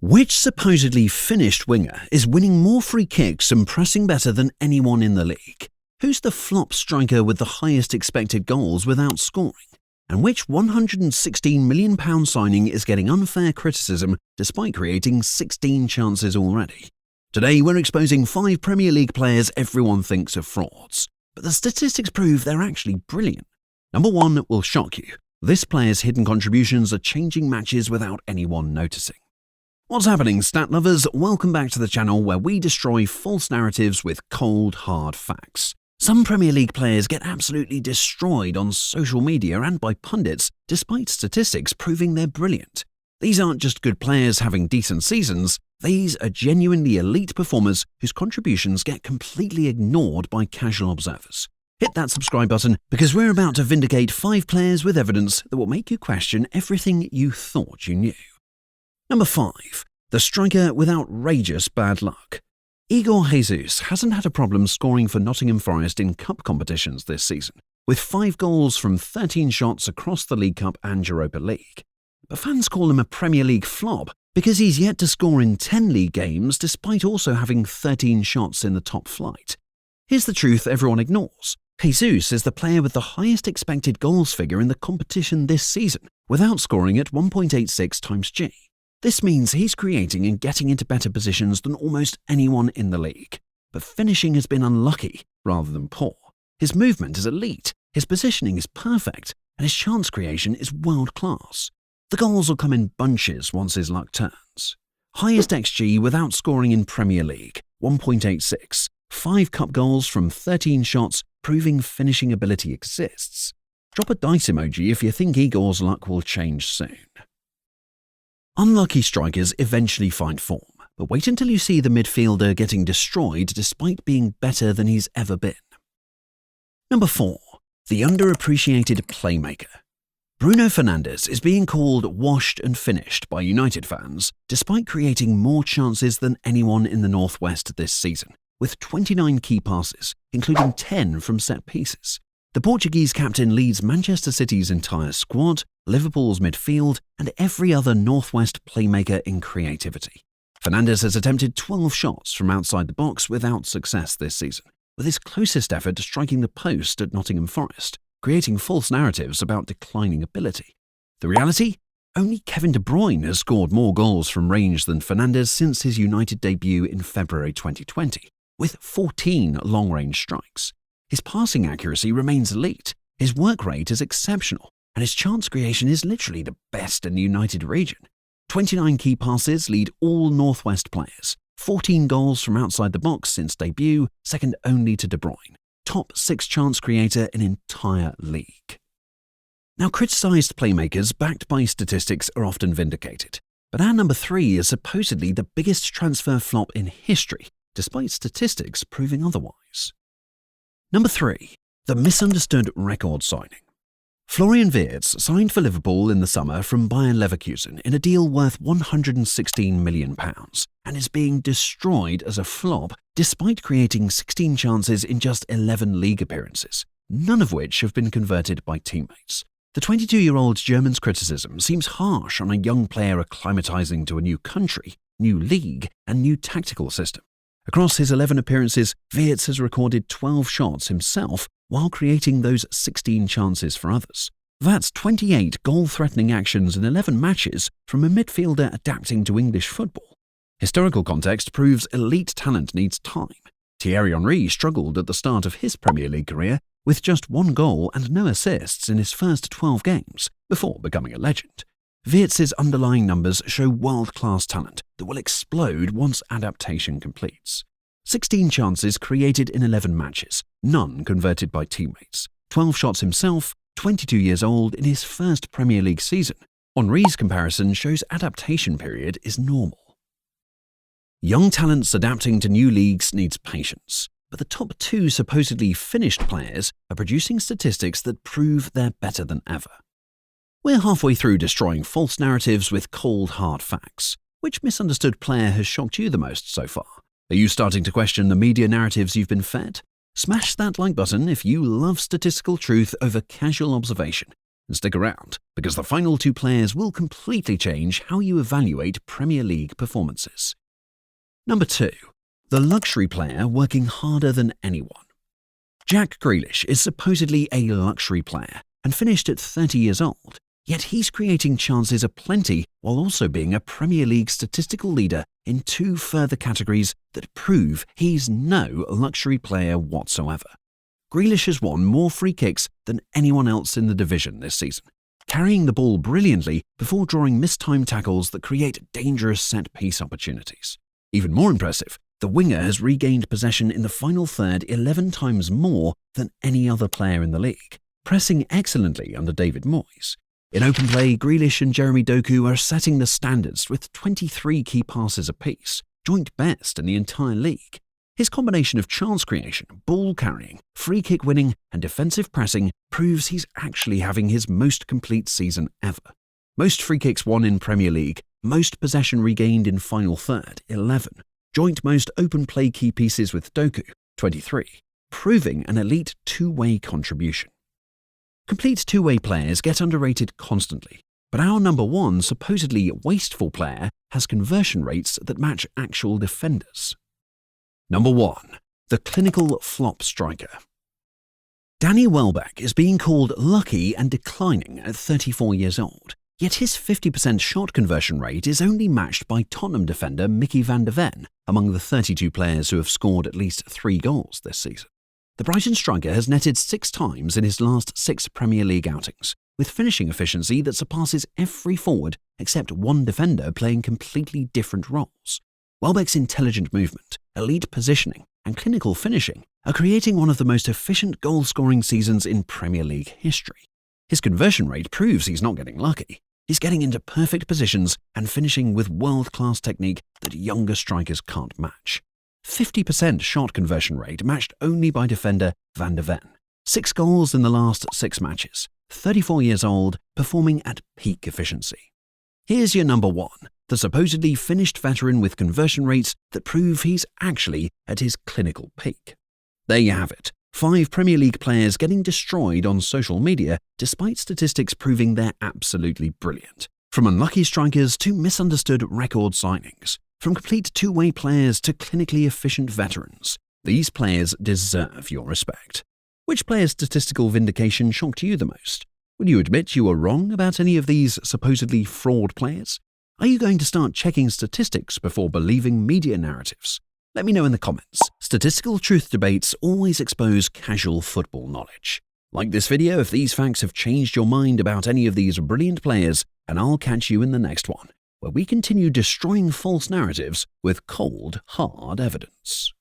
Which supposedly finished winger is winning more free kicks and pressing better than anyone in the league? Who's the flop striker with the highest expected goals without scoring? And which £116 million signing is getting unfair criticism despite creating 16 chances already? Today we're exposing 5 Premier League players everyone thinks are frauds, but the statistics prove they're actually brilliant. Number 1 will shock you. This player's hidden contributions are changing matches without anyone noticing. What's happening, stat lovers? Welcome back to the channel where we destroy false narratives with cold, hard facts. Some Premier League players get absolutely destroyed on social media and by pundits, despite statistics proving they're brilliant. These aren't just good players having decent seasons, these are genuinely elite performers whose contributions get completely ignored by casual observers. Hit that subscribe button because we're about to vindicate 5 players with evidence that will make you question everything you thought you knew. Number 5. The striker with outrageous bad luck. Igor Jesus hasn't had a problem scoring for Nottingham Forest in cup competitions this season, with 5 goals from 13 shots across the League Cup and Europa League. But fans call him a Premier League flop because he's yet to score in 10 league games despite also having 13 shots in the top flight. Here's the truth everyone ignores. Jesus is the player with the highest expected goals figure in the competition this season, without scoring at 1.86 times G. This means he's creating and getting into better positions than almost anyone in the league. But finishing has been unlucky rather than poor. His movement is elite, his positioning is perfect, and his chance creation is world class. The goals will come in bunches once his luck turns. Highest XG without scoring in Premier League, 1.86. 5 cup goals from 13 shots, proving finishing ability exists. Drop a dice emoji if you think Igor's luck will change soon. Unlucky strikers eventually find form, but wait until you see the midfielder getting destroyed despite being better than he's ever been. Number 4. The underappreciated playmaker. Bruno Fernandes is being called washed and finished by United fans, despite creating more chances than anyone in the Northwest this season, with 29 key passes, including 10 from set pieces. The Portuguese captain leads Manchester City's entire squad, Liverpool's midfield, and every other Northwest playmaker in creativity. Fernandes has attempted 12 shots from outside the box without success this season, with his closest effort striking the post at Nottingham Forest, creating false narratives about declining ability. The reality? Only Kevin De Bruyne has scored more goals from range than Fernandes since his United debut in February 2020, with 14 long-range strikes. His passing accuracy remains elite, his work rate is exceptional, and his chance creation is literally the best in the United region. 29 key passes lead all Northwest players, 14 goals from outside the box since debut, second only to De Bruyne. Top 6 chance creator in entire league. Now, criticised playmakers backed by statistics are often vindicated, but our number 3 is supposedly the biggest transfer flop in history, despite statistics proving otherwise. Number 3. The misunderstood record signing. Florian Wirtz signed for Liverpool in the summer from Bayer Leverkusen in a deal worth £116 million and is being destroyed as a flop despite creating 16 chances in just 11 league appearances, none of which have been converted by teammates. The 22-year-old German's criticism seems harsh on a young player acclimatizing to a new country, new league, and new tactical system. Across his 11 appearances, Wirtz has recorded 12 shots himself while creating those 16 chances for others. That's 28 goal-threatening actions in 11 matches from a midfielder adapting to English football. Historical context proves elite talent needs time. Thierry Henry struggled at the start of his Premier League career with just 1 goal and no assists in his first 12 games before becoming a legend. Wirtz's underlying numbers show world-class talent that will explode once adaptation completes. 16 chances created in 11 matches, none converted by teammates. 12 shots himself, 22 years old in his first Premier League season. Henry's comparison shows adaptation period is normal. Young talents adapting to new leagues needs patience, but the top 2 supposedly finished players are producing statistics that prove they're better than ever. We're halfway through destroying false narratives with cold, hard facts. Which misunderstood player has shocked you the most so far? Are you starting to question the media narratives you've been fed? Smash that like button if you love statistical truth over casual observation. and stick around, because the final two players will completely change how you evaluate Premier League performances. Number 2. The luxury player working harder than anyone. Jack Grealish is supposedly a luxury player and finished at 30 years old, yet he's creating chances aplenty while also being a Premier League statistical leader in 2 further categories that prove he's no luxury player whatsoever. Grealish has won more free kicks than anyone else in the division this season, carrying the ball brilliantly before drawing mistimed tackles that create dangerous set-piece opportunities. Even more impressive, the winger has regained possession in the final third 11 times more than any other player in the league, pressing excellently under David Moyes. In open play, Grealish and Jeremy Doku are setting the standards with 23 key passes apiece, joint best in the entire league. His combination of chance creation, ball carrying, free kick winning, and defensive pressing proves he's actually having his most complete season ever. Most free kicks won in Premier League, most possession regained in final third, 11. Joint most open play key pieces with Doku, 23, proving an elite two-way contribution. Complete two-way players get underrated constantly, but our number 1 supposedly wasteful player has conversion rates that match actual defenders. Number 1. The clinical flop striker. Danny Welbeck is being called lucky and declining at 34 years old, yet his 50% shot conversion rate is only matched by Tottenham defender Mickey van der Ven among the 32 players who have scored at least 3 goals this season. The Brighton striker has netted 6 times in his last 6 Premier League outings, with finishing efficiency that surpasses every forward except one defender playing completely different roles. Welbeck's intelligent movement, elite positioning, and clinical finishing are creating one of the most efficient goal-scoring seasons in Premier League history. His conversion rate proves he's not getting lucky. He's getting into perfect positions and finishing with world-class technique that younger strikers can't match. 50% shot conversion rate matched only by defender Van der Ven. 6 goals in the last 6 matches. 34 years old, performing at peak efficiency. Here's your number 1, the supposedly finished veteran with conversion rates that prove he's actually at his clinical peak. There you have it. 5 Premier League players getting destroyed on social media despite statistics proving they're absolutely brilliant. From unlucky strikers to misunderstood record signings. From complete two-way players to clinically efficient veterans. These players deserve your respect. Which player's statistical vindication shocked you the most? Will you admit you were wrong about any of these supposedly fraud players? Are you going to start checking statistics before believing media narratives? Let me know in the comments. Statistical truth debates always expose casual football knowledge. Like this video if these facts have changed your mind about any of these brilliant players, and I'll catch you in the next one, where we continue destroying false narratives with cold, hard evidence.